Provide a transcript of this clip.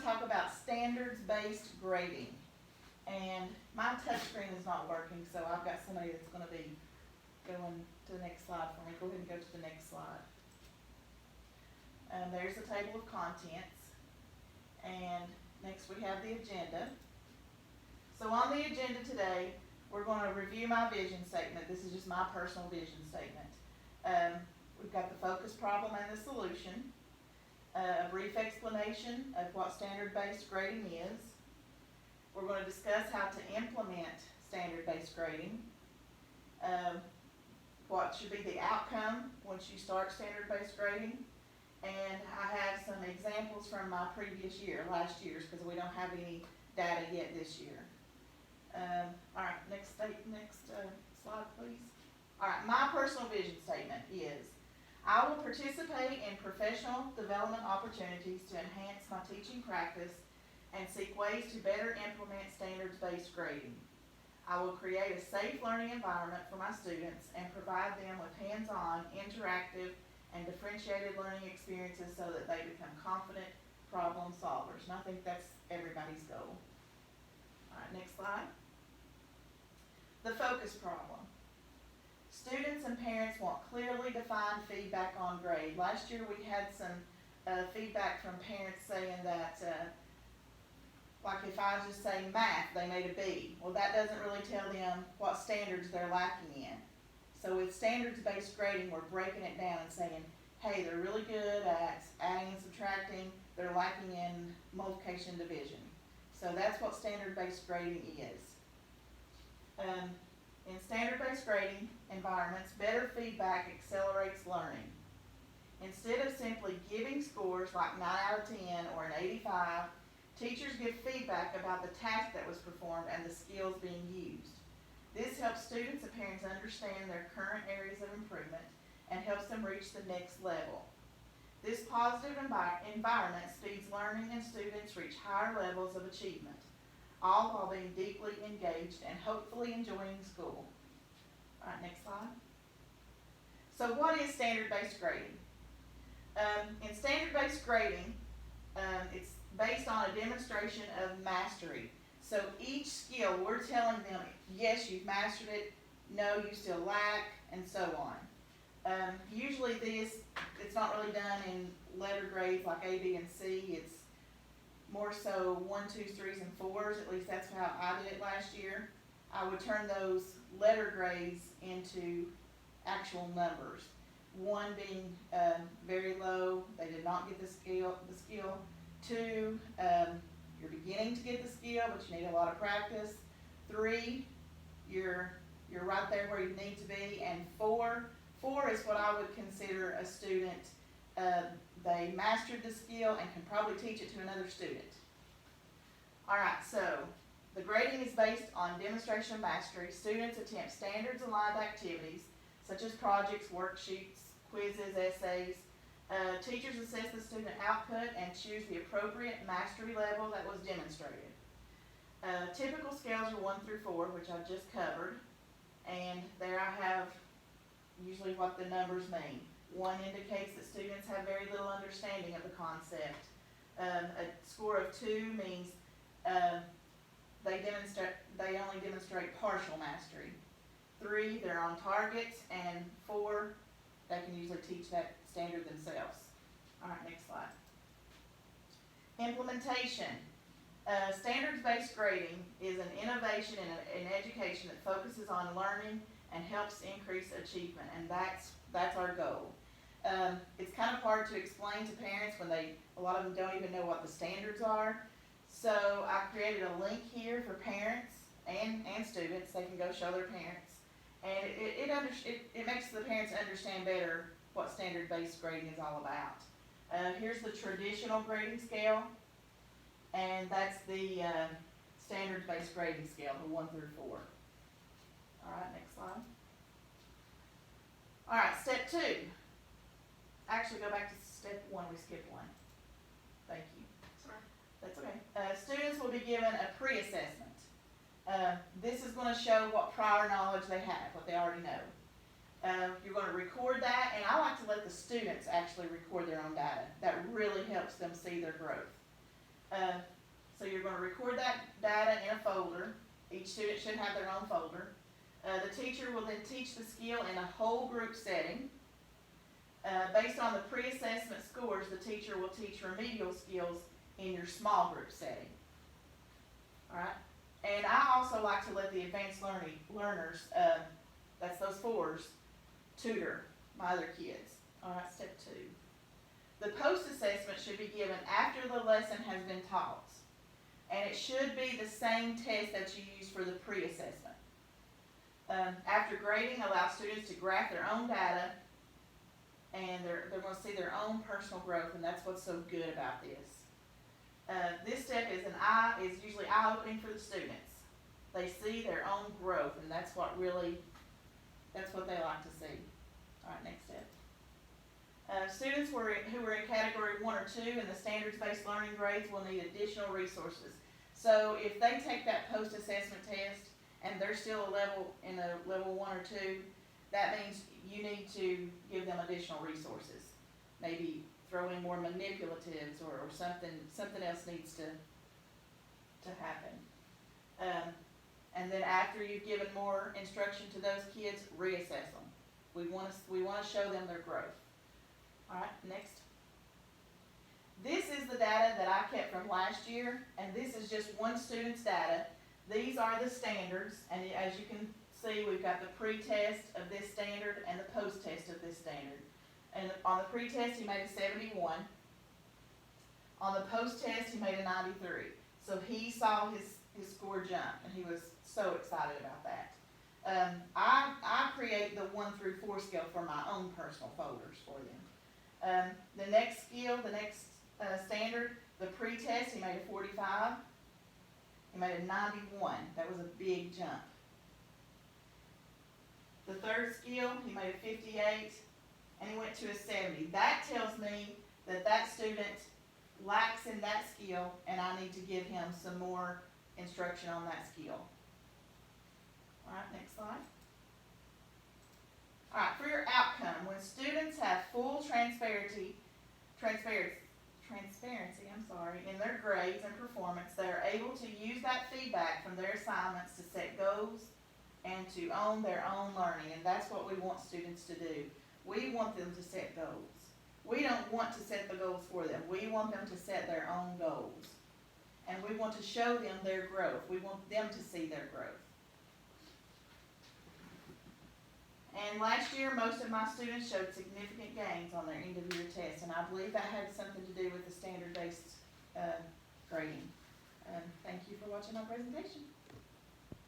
to talk about standards-based grading. And my touchscreen is not working, so I've got somebody that's going to be going to the next slide for me. Go ahead and go to the next slide. There's the table of contents. And next we have the agenda. So on the agenda today, we're going to review my vision statement. This is just my personal vision statement. We've got the focus problem and the solution, a brief explanation of what standard-based grading is. We're going to discuss how to implement standard-based grading, what should be the outcome once you start standard-based grading, and I have some examples from my previous year, last year's, because we don't have any data yet this year. All right, next slide, please. All right, my personal vision statement is, I will participate in professional development opportunities to enhance my teaching practice and seek ways to better implement standards-based grading. I will create a safe learning environment for my students and provide them with hands-on, interactive, and differentiated learning experiences so that they become confident problem solvers. And I think that's everybody's goal. All right, next slide. The focus problem. Students and parents want clearly defined feedback on grade. Last year we had some feedback from parents saying that, like if I was just saying math, they made a B. Well, that doesn't really tell them what standards they're lacking in. So with standards-based grading, we're breaking it down and saying, hey, they're really good at adding and subtracting, they're lacking in multiplication and division. So that's what standard-based grading is. In standard-based grading environments, better feedback accelerates learning. Instead of simply giving scores like 9 out of 10 or an 85, teachers give feedback about the task that was performed and the skills being used. This helps students and parents understand their current areas of improvement and helps them reach the next level. This positive environment speeds learning and students reach higher levels of achievement, all while being deeply engaged and hopefully enjoying school. All right, next slide. So what is standard-based grading? In standard-based grading, it's based on a demonstration of mastery. So each skill, we're telling them, yes, you've mastered it, no, you still lack, and so on. Usually it's not really done in letter grades like A, B, and C. It's more so 1, 2, 3s, and 4s. At least that's how I did it last year. I would turn those letter grades into actual numbers. 1 being very low, they did not get the skill. 2, you're beginning to get the skill, but you need a lot of practice. 3, you're right there where you need to be. And 4 is what I would consider a student, they mastered the skill and can probably teach it to another student. All right, so the grading is based on demonstration of mastery. Students attempt standards-aligned activities such as projects, worksheets, quizzes, essays. Teachers assess the student output and choose the appropriate mastery level that was demonstrated. Typical scales are 1 through 4, which I've just covered, and there I have usually what the numbers mean. 1 indicates that students have very little understanding of the concept. A score of 2 means they only demonstrate partial mastery. 3, they're on target, and 4, they can usually teach that standard themselves. All right, next slide. Implementation. Standards-based grading is an innovation in education that focuses on learning and helps increase achievement, and that's our goal. It's kind of hard to explain to parents when a lot of them don't even know what the standards are. So I created a link here for parents and students. They can go show their parents, and it makes the parents understand better what standard-based grading is all about. Here's the traditional grading scale, and that's the standards-based grading scale, the 1 through 4. All right, next slide. All right, step 2. Actually, go back to step 1. We skipped 1. Thank you. Sorry. That's okay. Students will be given a pre-assessment. This is going to show what prior knowledge they have, what they already know. You're going to record that, and I like to let the students actually record their own data. That really helps them see their growth. So you're gonna record that data in a folder. Each student should have their own folder. The teacher will then teach the skill in a whole group setting. Based on the pre-assessment scores, the teacher will teach remedial skills in your small group setting. Alright? And I also like to let the advanced learners, that's those fours, tutor my other kids. Alright, step 2. The post-assessment should be given after the lesson has been taught. And it should be the same test that you use for the pre-assessment. After grading, allow students to graph their own data, and they're going to see their own personal growth, and that's what's so good about this. This step is usually eye-opening for the students. They see their own growth, and that's what they like to see. All right, next step. Students who are in category 1 or 2 in the standards-based learning grades will need additional resources. So if they take that post-assessment test and they're still in a level 1 or 2, that means you need to give them additional resources. Maybe throw in more manipulatives or something else needs to happen. And then after you've given more instruction to those kids, reassess them. We want to show them their growth. All right, next. This is the data that I kept from last year, and this is just one student's data. These are the standards, and as you can see, we've got the pre-test of this standard and the post-test of this standard. And on the pre-test, he made a 71. On the post-test, he made a 93. So he saw his score jump, and he was so excited about that. I create the 1 through 4 scale for my own personal folders for them. The next skill, the next standard, the pre-test, he made a 45. He made a 91. That was a big jump. The third skill, he made a 58, and he went to a 70. That tells me that student lacks in that skill, and I need to give him some more instruction on that skill. All right, next slide. All right, for your outcome, when students have full transparency, in their grades and performance, they are able to use that feedback from their assignments to set goals and to own their own learning, and that's what we want students to do. We want them to set goals. We don't want to set the goals for them. We want them to set their own goals. And we want to show them their growth. We want them to see their growth. And last year, most of my students showed significant gains on their end-of-year tests, and I believe that had something to do with the standard-based grading. Thank you for watching my presentation.